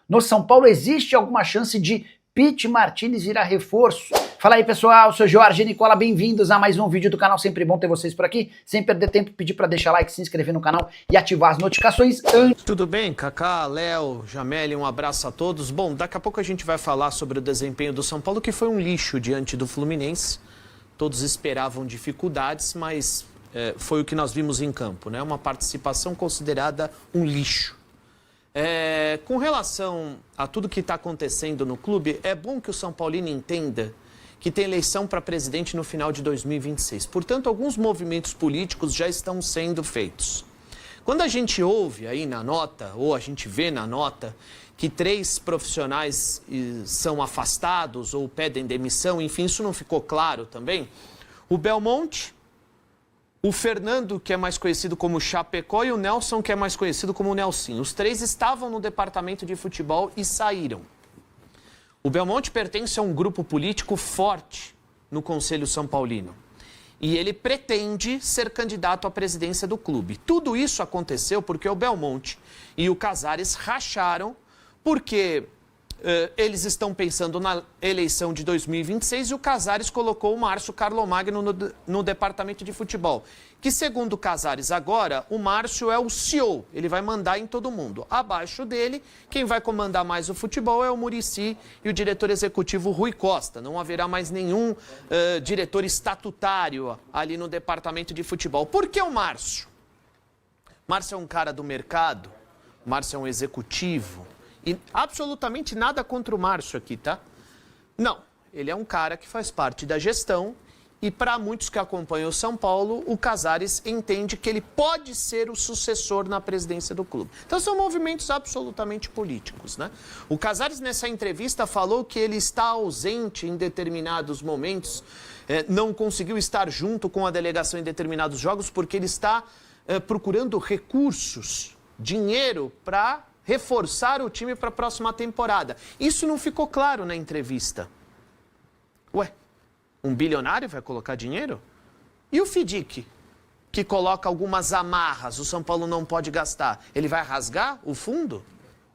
no São Paulo? Existe alguma chance de Pity Martinez virar reforço? Fala aí, pessoal, sou Jorge Nicola, bem-vindos a mais um vídeo do canal, sempre bom ter vocês por aqui. Sem perder tempo, pedir para deixar like, se inscrever no canal e ativar as notificações. Tudo bem, Kaká, Léo, Jameli, um abraço a todos. Bom, daqui a pouco a gente vai falar sobre o desempenho do São Paulo, que foi um lixo diante do Fluminense. Todos esperavam dificuldades, mas foi o que nós vimos em campo, né? Uma participação considerada um lixo. Com relação a tudo que está acontecendo no clube, é bom que o São Paulino entenda que tem eleição para presidente no final de 2026. Portanto, alguns movimentos políticos já estão sendo feitos. Quando a gente ouve aí na nota, ou a gente vê na nota, que 3 profissionais são afastados ou pedem demissão, enfim, isso não ficou claro também. O Belmonte, o Fernando, que é mais conhecido como Chapecó, e o Nelson, que é mais conhecido como Nelsinho. Os 3 estavam no departamento de futebol e saíram. O Belmonte pertence a um grupo político forte no Conselho São Paulino. E ele pretende ser candidato à presidência do clube. Tudo isso aconteceu porque o Belmonte e o Casares racharam, porque eles estão pensando na eleição de 2026 e o Casares colocou o Márcio Carlomagno no departamento de futebol. Que, segundo o Casares agora, o Márcio é o CEO, ele vai mandar em todo mundo. Abaixo dele, quem vai comandar mais o futebol é o Muricy e o diretor executivo Rui Costa. Não haverá mais nenhum diretor estatutário ali no departamento de futebol. Por que o Márcio? Márcio é um cara do mercado, Márcio é um executivo. E absolutamente nada contra o Márcio aqui, tá? Não, ele é um cara que faz parte da gestão e para muitos que acompanham o São Paulo, o Casares entende que ele pode ser o sucessor na presidência do clube. Então são movimentos absolutamente políticos, né? O Casares nessa entrevista falou que ele está ausente em determinados momentos, não conseguiu estar junto com a delegação em determinados jogos porque ele está procurando recursos, dinheiro para reforçar o time para a próxima temporada. Isso não ficou claro na entrevista. Ué, um bilionário vai colocar dinheiro? E o FIDIC, que coloca algumas amarras, o São Paulo não pode gastar, ele vai rasgar o fundo?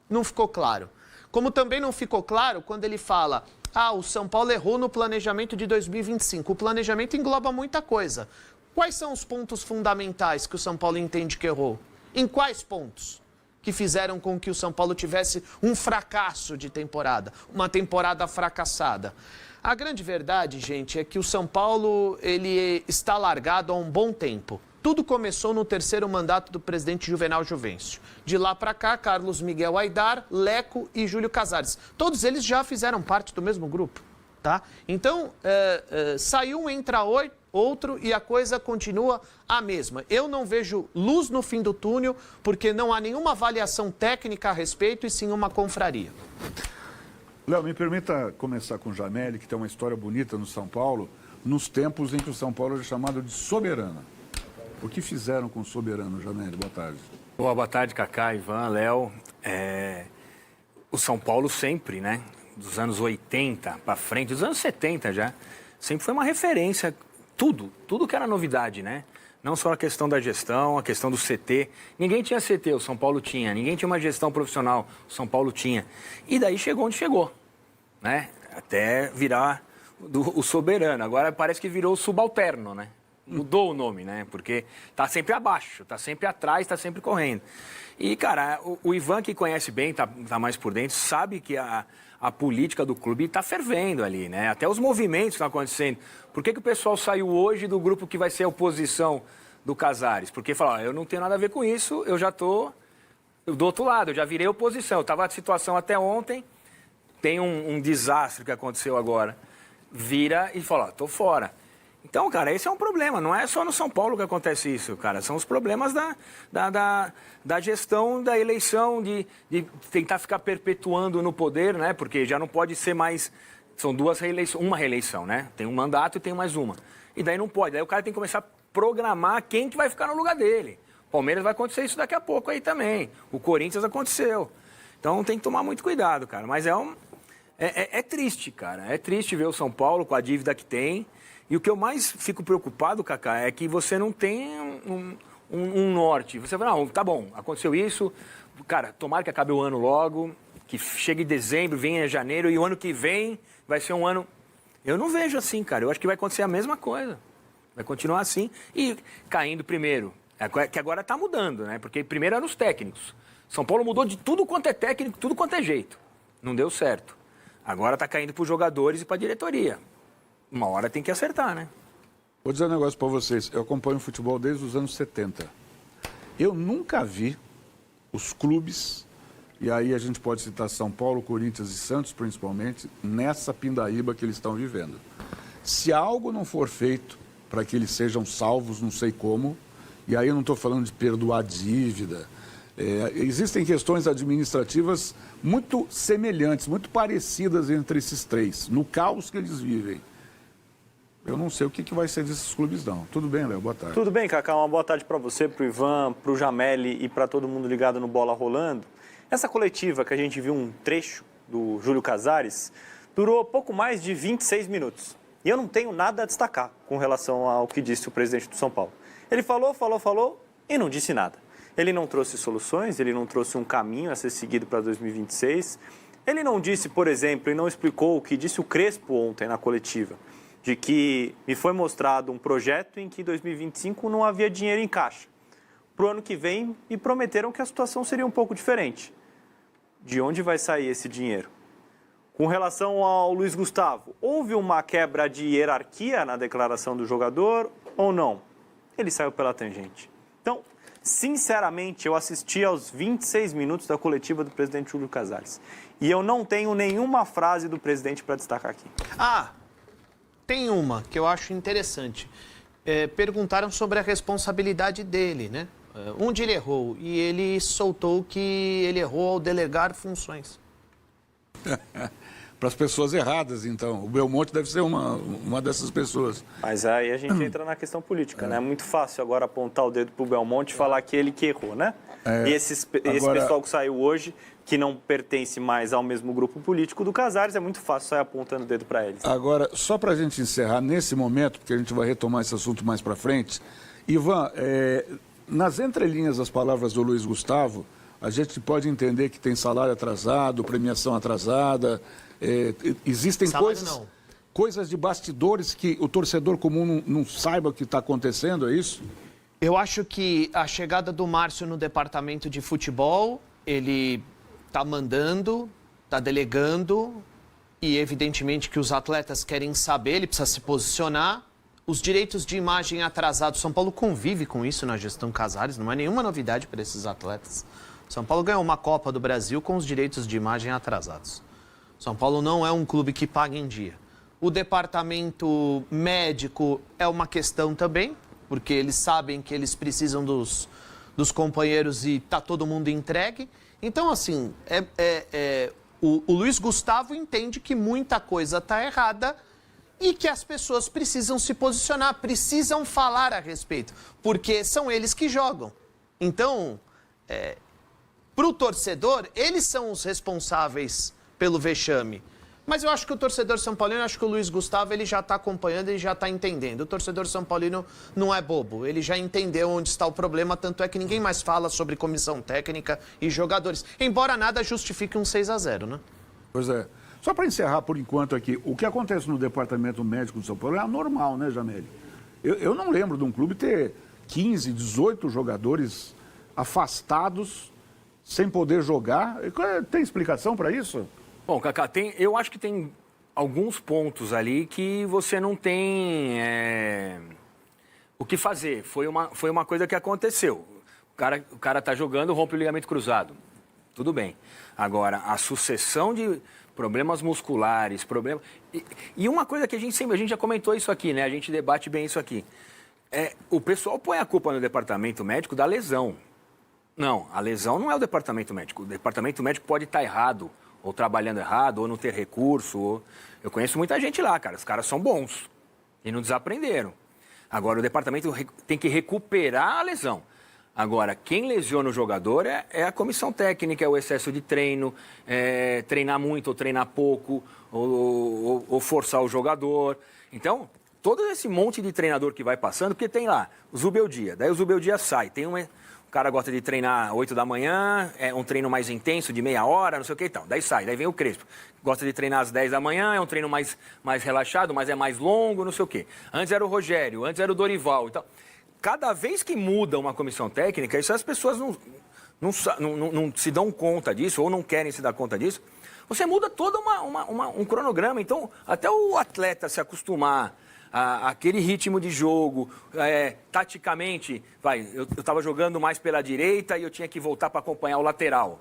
Não ficou claro. Como também não ficou claro quando ele fala, o São Paulo errou no planejamento de 2025. O planejamento engloba muita coisa. Quais são os pontos fundamentais que o São Paulo entende que errou? Em quais pontos que fizeram com que o São Paulo tivesse um fracasso de temporada, uma temporada fracassada? A grande verdade, gente, é que o São Paulo ele está largado há um bom tempo. Tudo começou no 3º mandato do presidente Juvenal Juvencio. De lá para cá, Carlos Miguel Aidar, Leco e Júlio Casares. Todos eles já fizeram parte do mesmo grupo, tá? Então, saiu um, entra outro e a coisa continua a mesma. Eu não vejo luz no fim do túnel porque não há nenhuma avaliação técnica a respeito e sim uma confraria. Léo, me permita começar com o Jameli, que tem uma história bonita no São Paulo, nos tempos em que o São Paulo era chamado de Soberana. O que fizeram com o Soberano, Jameli? Boa tarde. Boa tarde, Kaká, Ivan, Léo. O São Paulo sempre, né, dos anos 80 para frente, dos anos 70 já, sempre foi uma referência. Tudo que era novidade, né? Não só a questão da gestão, a questão do CT. Ninguém tinha CT, o São Paulo tinha. Ninguém tinha uma gestão profissional, o São Paulo tinha. E daí chegou onde chegou, né? Até virar o soberano. Agora parece que virou o subalterno, né? Mudou o nome, né? Porque tá sempre abaixo, tá sempre atrás, tá sempre correndo. E, cara, o Ivan, que conhece bem, tá mais por dentro, sabe que a política do clube está fervendo ali, né? Até os movimentos estão acontecendo. Por que o pessoal saiu hoje do grupo que vai ser a oposição do Casares? Porque fala, eu não tenho nada a ver com isso, eu já estou do outro lado, eu já virei oposição. Eu estava na situação até ontem, tem um desastre que aconteceu agora. Vira e fala, estou fora. Então, cara, esse é um problema. Não é só no São Paulo que acontece isso, cara. São os problemas da gestão da eleição, de tentar ficar perpetuando no poder, né? Porque já não pode ser mais... São uma reeleição, né? Tem um mandato e tem mais uma. E daí não pode. Daí o cara tem que começar a programar quem que vai ficar no lugar dele. Palmeiras vai acontecer isso daqui a pouco aí também. O Corinthians aconteceu. Então tem que tomar muito cuidado, cara. Mas é triste, cara. É triste ver o São Paulo com a dívida que tem. E o que eu mais fico preocupado, Kaká, é que você não tem um norte. Você fala, não, tá bom, aconteceu isso, cara, tomara que acabe o ano logo, que chega em dezembro, vem em janeiro e o ano que vem vai ser um ano... Eu não vejo assim, cara. Eu acho que vai acontecer a mesma coisa. Vai continuar assim e caindo primeiro. Que agora está mudando, né? Porque primeiro eram os técnicos. São Paulo mudou de tudo quanto é técnico, tudo quanto é jeito. Não deu certo. Agora está caindo para os jogadores e para a diretoria. Uma hora tem que acertar, né? Vou dizer um negócio para vocês. Eu acompanho futebol desde os anos 70. Eu nunca vi os clubes, e aí a gente pode citar São Paulo, Corinthians e Santos principalmente, nessa pindaíba que eles estão vivendo. Se algo não for feito para que eles sejam salvos, não sei como, e aí eu não estou falando de perdoar dívida, existem questões administrativas muito semelhantes, muito parecidas entre esses três, no caos que eles vivem. Eu não sei o que vai ser desses clubes, não. Tudo bem, Léo? Boa tarde. Tudo bem, Cacá. Uma boa tarde para você, para o Ivan, para o Jameli e para todo mundo ligado no Bola Rolando. Essa coletiva que a gente viu um trecho do Júlio Casares durou pouco mais de 26 minutos. E eu não tenho nada a destacar com relação ao que disse o presidente do São Paulo. Ele falou e não disse nada. Ele não trouxe soluções, ele não trouxe um caminho a ser seguido para 2026. Ele não disse, por exemplo, e não explicou o que disse o Crespo ontem na coletiva, de que me foi mostrado um projeto em que em 2025 não havia dinheiro em caixa. Para o ano que vem, me prometeram que a situação seria um pouco diferente. De onde vai sair esse dinheiro? Com relação ao Luiz Gustavo, houve uma quebra de hierarquia na declaração do jogador ou não? Ele saiu pela tangente. Então, sinceramente, eu assisti aos 26 minutos da coletiva do presidente Júlio Casares. E eu não tenho nenhuma frase do presidente para destacar aqui. Tem uma que eu acho interessante. Perguntaram sobre a responsabilidade dele, né? Onde ele errou. E ele soltou que ele errou ao delegar funções. Para as pessoas erradas, então. O Belmonte deve ser uma dessas pessoas. Mas aí a gente entra na questão política, né? É muito fácil agora apontar o dedo para o Belmonte e falar que ele que errou, né? E esse pessoal que saiu hoje, que não pertence mais ao mesmo grupo político do Casares, é muito fácil sair apontando o dedo para eles. Agora, só para a gente encerrar nesse momento, porque a gente vai retomar esse assunto mais para frente, Ivan, nas entrelinhas das palavras do Luiz Gustavo, a gente pode entender que tem salário atrasado, premiação atrasada, existem coisas de bastidores que o torcedor comum não saiba o que está acontecendo, é isso? Eu acho que a chegada do Márcio no departamento de futebol, ele está mandando, está delegando, e evidentemente que os atletas querem saber, ele precisa se posicionar. Os direitos de imagem atrasados, São Paulo convive com isso na gestão Casares, não é nenhuma novidade para esses atletas. São Paulo ganhou uma Copa do Brasil com os direitos de imagem atrasados. São Paulo não é um clube que paga em dia. O departamento médico é uma questão também, porque eles sabem que eles precisam dos companheiros e tá todo mundo entregue. Então, assim, o Luiz Gustavo entende que muita coisa está errada e que as pessoas precisam se posicionar, precisam falar a respeito, porque são eles que jogam. Então, para o torcedor, eles são os responsáveis pelo vexame. Mas eu acho que o torcedor São Paulino, eu acho que o Luiz Gustavo, ele já está acompanhando, ele já está entendendo. O torcedor São Paulino não é bobo, ele já entendeu onde está o problema, tanto é que ninguém mais fala sobre comissão técnica e jogadores. Embora nada justifique um 6-0, né? Pois é. Só para encerrar por enquanto aqui, o que acontece no departamento médico do São Paulo é anormal, né, Jameli? Eu não lembro de um clube ter 15, 18 jogadores afastados sem poder jogar. Tem explicação para isso? Bom, Cacá, eu acho que tem alguns pontos ali que você não tem o que fazer. Foi uma coisa que aconteceu. O cara tá jogando, rompe o ligamento cruzado. Tudo bem. Agora, a sucessão de problemas musculares, E uma coisa que a gente já comentou isso aqui, né? A gente debate bem isso aqui. O pessoal põe a culpa no departamento médico da lesão. Não, a lesão não é o departamento médico. O departamento médico pode estar errado, ou trabalhando errado, ou não ter recurso. Eu conheço muita gente lá, cara. Os caras são bons e não desaprenderam. Agora, o departamento tem que recuperar a lesão. Agora, quem lesiona o jogador é a comissão técnica, é o excesso de treino, treinar muito ou treinar pouco, ou forçar o jogador. Então, todo esse monte de treinador que vai passando, porque tem lá o Zubeldia, daí o Zubeldia sai, tem um cara gosta de treinar 8 da manhã, é um treino mais intenso, de meia hora, não sei o que e tal. Daí sai, daí vem o Crespo. Gosta de treinar às 10 da manhã, é um treino mais relaxado, mas é mais longo, não sei o quê. Antes era o Rogério, antes era o Dorival e tal. Cada vez que muda uma comissão técnica, isso as pessoas não se dão conta disso, ou não querem se dar conta disso. Você muda todo um cronograma. Então, até o atleta se acostumar àquele ritmo de jogo, taticamente, eu estava jogando mais pela direita e eu tinha que voltar para acompanhar o lateral.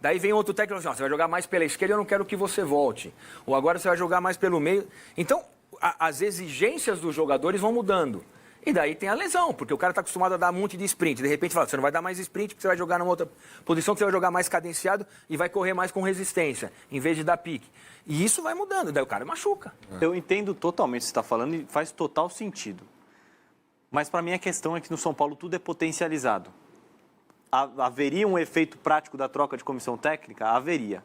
Daí vem outro técnico e fala assim, você vai jogar mais pela esquerda, eu não quero que você volte. Ou agora você vai jogar mais pelo meio. Então, as exigências dos jogadores vão mudando. E daí tem a lesão, porque o cara está acostumado a dar um monte de sprint. De repente fala, você não vai dar mais sprint, porque você vai jogar numa outra posição, que você vai jogar mais cadenciado e vai correr mais com resistência, em vez de dar pique. E isso vai mudando, daí o cara machuca. Eu entendo totalmente o que você está falando e faz total sentido. Mas para mim a questão é que no São Paulo tudo é potencializado. Haveria um efeito prático da troca de comissão técnica? Haveria.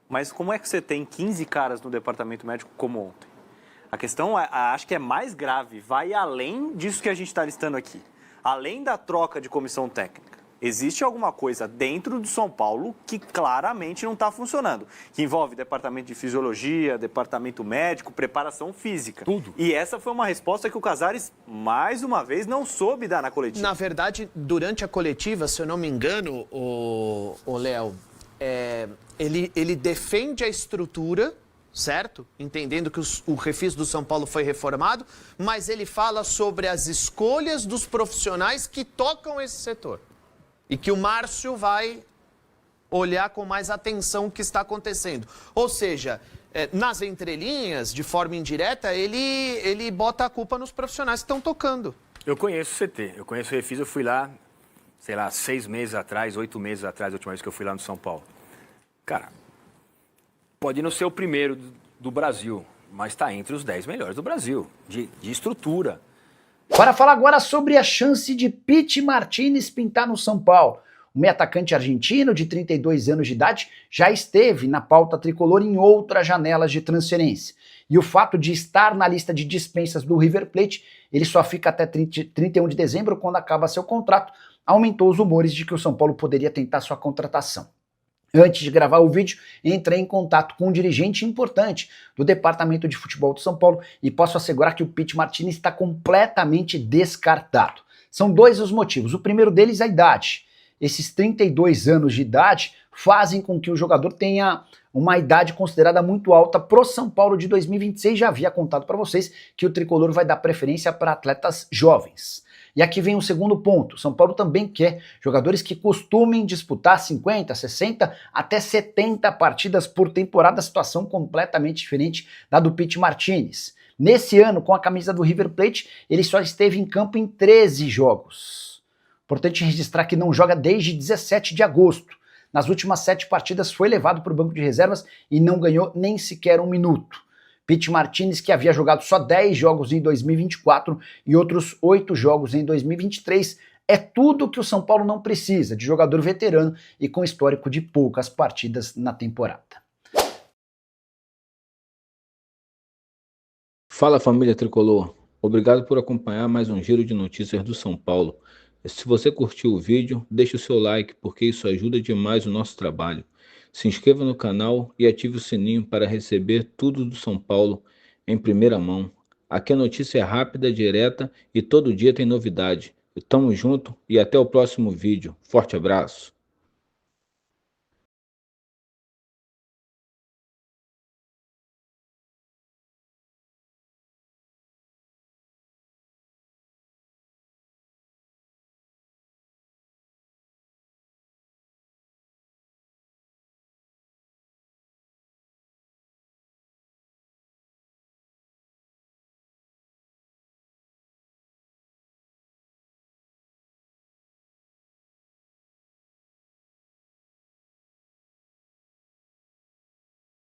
Mas como é que você tem 15 caras no departamento médico como ontem? A questão, acho que é mais grave, vai além disso que a gente está listando aqui. Além da troca de comissão técnica, existe alguma coisa dentro do São Paulo que claramente não está funcionando. Que envolve departamento de fisiologia, departamento médico, preparação física. Tudo. E essa foi uma resposta que o Casares, mais uma vez, não soube dar na coletiva. Na verdade, durante a coletiva, se eu não me engano, o Léo, ele defende a estrutura, certo? Entendendo que o refis do São Paulo foi reformado, mas ele fala sobre as escolhas dos profissionais que tocam esse setor. E que o Márcio vai olhar com mais atenção o que está acontecendo. Ou seja, nas entrelinhas, de forma indireta, ele bota a culpa nos profissionais que estão tocando. Eu conheço o CT, eu conheço o refis, eu fui lá, sei lá, 6 meses atrás, 8 meses atrás, a última vez que eu fui lá no São Paulo. Cara, pode não ser o primeiro do Brasil, mas está entre os 10 melhores do Brasil, de estrutura. Para falar agora sobre a chance de Pity Martínez pintar no São Paulo. O meio atacante argentino, de 32 anos de idade, já esteve na pauta tricolor em outras janelas de transferência. E o fato de estar na lista de dispensas do River Plate, ele só fica até 31 de dezembro, quando acaba seu contrato, aumentou os rumores de que o São Paulo poderia tentar sua contratação. Antes de gravar o vídeo, entrei em contato com um dirigente importante do departamento de futebol do São Paulo e posso assegurar que o Pity Martínez está completamente descartado. São dois os motivos. O primeiro deles é a idade. Esses 32 anos de idade fazem com que o jogador tenha uma idade considerada muito alta pro São Paulo de 2026. Já havia contado para vocês que o tricolor vai dar preferência para atletas jovens. E aqui vem o segundo ponto. São Paulo também quer jogadores que costumem disputar 50, 60, até 70 partidas por temporada, situação completamente diferente da do Pity Martínez. Nesse ano, com a camisa do River Plate, ele só esteve em campo em 13 jogos. Importante registrar que não joga desde 17 de agosto. Nas últimas 7 partidas foi levado para o banco de reservas e não ganhou nem sequer um minuto. Pity Martínez, que havia jogado só 10 jogos em 2024 e outros 8 jogos em 2023, é tudo que o São Paulo não precisa, de jogador veterano e com histórico de poucas partidas na temporada. Fala, família tricolor, obrigado por acompanhar mais um giro de notícias do São Paulo. Se você curtiu o vídeo, deixe o seu like, porque isso ajuda demais o nosso trabalho. Se inscreva no canal e ative o sininho para receber tudo do São Paulo em primeira mão. Aqui a notícia é rápida, direta e todo dia tem novidade. Tamo junto e até o próximo vídeo. Forte abraço!